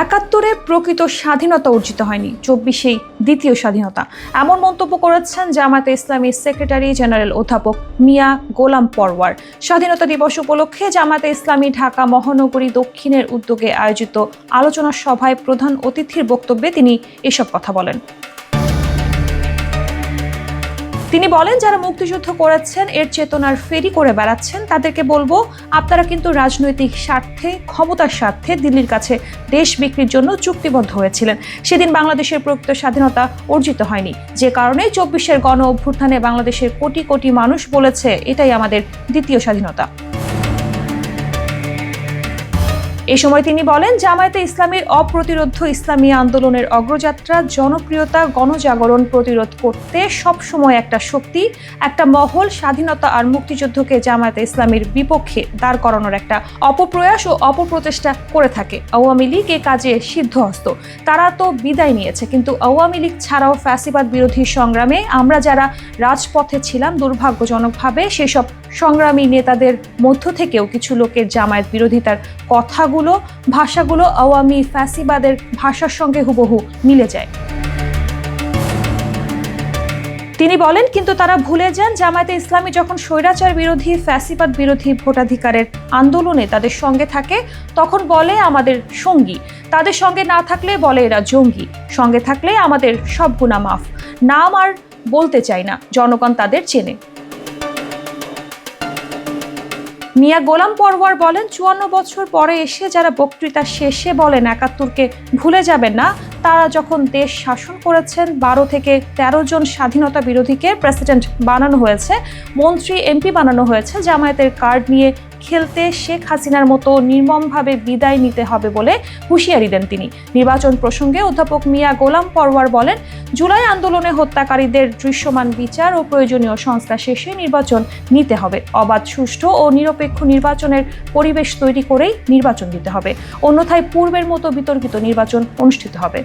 একাত্তরে প্রকৃত স্বাধীনতা অর্জিত হয়নি, 24এই দ্বিতীয় স্বাধীনতা, এমন মন্তব্য করেছেন জামায়াতে ইসলামীর সেক্রেটারি জেনারেল অধ্যাপক মিয়া গোলাম পরওয়ার। স্বাধীনতা দিবস উপলক্ষে জামায়াতে ইসলামী ঢাকা মহানগরী দক্ষিণের উদ্যোগে আয়োজিত আলোচনা সভায় প্রধান অতিথির বক্তব্যে তিনি এসব কথা বলেন। তিনি বলেন, যারা মুক্তিযুদ্ধ করেছেন, এর চেতনার ফেরি করে বেড়াচ্ছেন, তাদেরকে বলবো, আপনারা কিন্তু রাজনৈতিক স্বার্থে, ক্ষমতার স্বার্থে দিল্লির কাছে দেশ বিক্রির জন্য চুক্তিবদ্ধ হয়েছিলেন। সেদিন বাংলাদেশের প্রকৃত স্বাধীনতা অর্জিত হয়নি, যে কারণে 24-এর গণ অভ্যুত্থানে বাংলাদেশের কোটি কোটি মানুষ বলেছে এটাই আমাদের দ্বিতীয় স্বাধীনতা। এ সময় তিনি বলেন, জামায়াতে ইসলামীর অপ্রতিরোধ্য ইসলামী আন্দোলনের অগ্রযাত্রা, জনপ্রিয়তা, গণজাগরণ প্রতিরোধ করতে সবসময় একটা শক্তি, একটা মহল স্বাধীনতা আর মুক্তিযুদ্ধকে জামায়াতে ইসলামীর বিপক্ষে দাঁড় করানোর একটা অপপ্রয়াস ও অপপ্রচেষ্টা করে থাকে। আওয়ামী লীগ এ কাজে সিদ্ধহস্ত। তারা তো বিদায় নিয়েছে, কিন্তু আওয়ামী লীগ ছাড়াও ফ্যাসিবাদ বিরোধী সংগ্রামে আমরা যারা রাজপথে ছিলাম, দুর্ভাগ্যজনকভাবে সেসব সংগ্রামী নেতাদের মধ্য থেকেও কিছু লোকের জামায়াত বিরোধিতার কথাগুলো, ভাষাগুলো আওয়ামী ফ্যাসিবাদের ভাষার সঙ্গে হুবহু মিলে যায়। তিনি বলেন, কিন্তু তারা ভুলে যান, জামায়াতে ইসলামী যখন স্বৈরাচার বিরোধী, ফ্যাসিবাদ বিরোধী ভোটাধিকারের আন্দোলনে তাদের সঙ্গে থাকে, তখন বলে আমাদের সঙ্গী, তাদের সঙ্গে না থাকলে বলে এরা জঙ্গি, সঙ্গে থাকলে আমাদের সব গুনাহ মাফ। নাম আর বলতে চাই না, জনগণ তাদের চেনে। মিয়া গোলাম পরওয়ার বলেন, 54 বছর পরে এসে যারা বক্তৃতা শেষে বলেন 71কে ভুলে যাবেন না, তারা যখন দেশ শাসন করেছেন, 12 থেকে 13 জন স্বাধীনতা বিরোধীকে প্রেসিডেন্ট বানানো হয়েছে, মন্ত্রী এমপি বানানো হয়েছে, জামায়াতের কার্ড নিয়ে খেলতে শেখ হাসিনার মতো নির্মমভাবে বিদায় নিতে হবে বলে হুঁশিয়ারি দেন তিনি। নির্বাচন প্রসঙ্গে অধ্যাপক মিয়া গোলাম পরওয়ার বলেন, জুলাই আন্দোলনে হত্যাকারীদের দৃশ্যমান বিচার ও প্রয়োজনীয় সংস্কার শেষে নির্বাচন নিতে হবে। অবাধ, সুষ্ঠু ও নিরপেক্ষ নির্বাচনের পরিবেশ তৈরি করেই নির্বাচন দিতে হবে, অন্যথায় পূর্বের মতো বিতর্কিত নির্বাচন অনুষ্ঠিত হবে।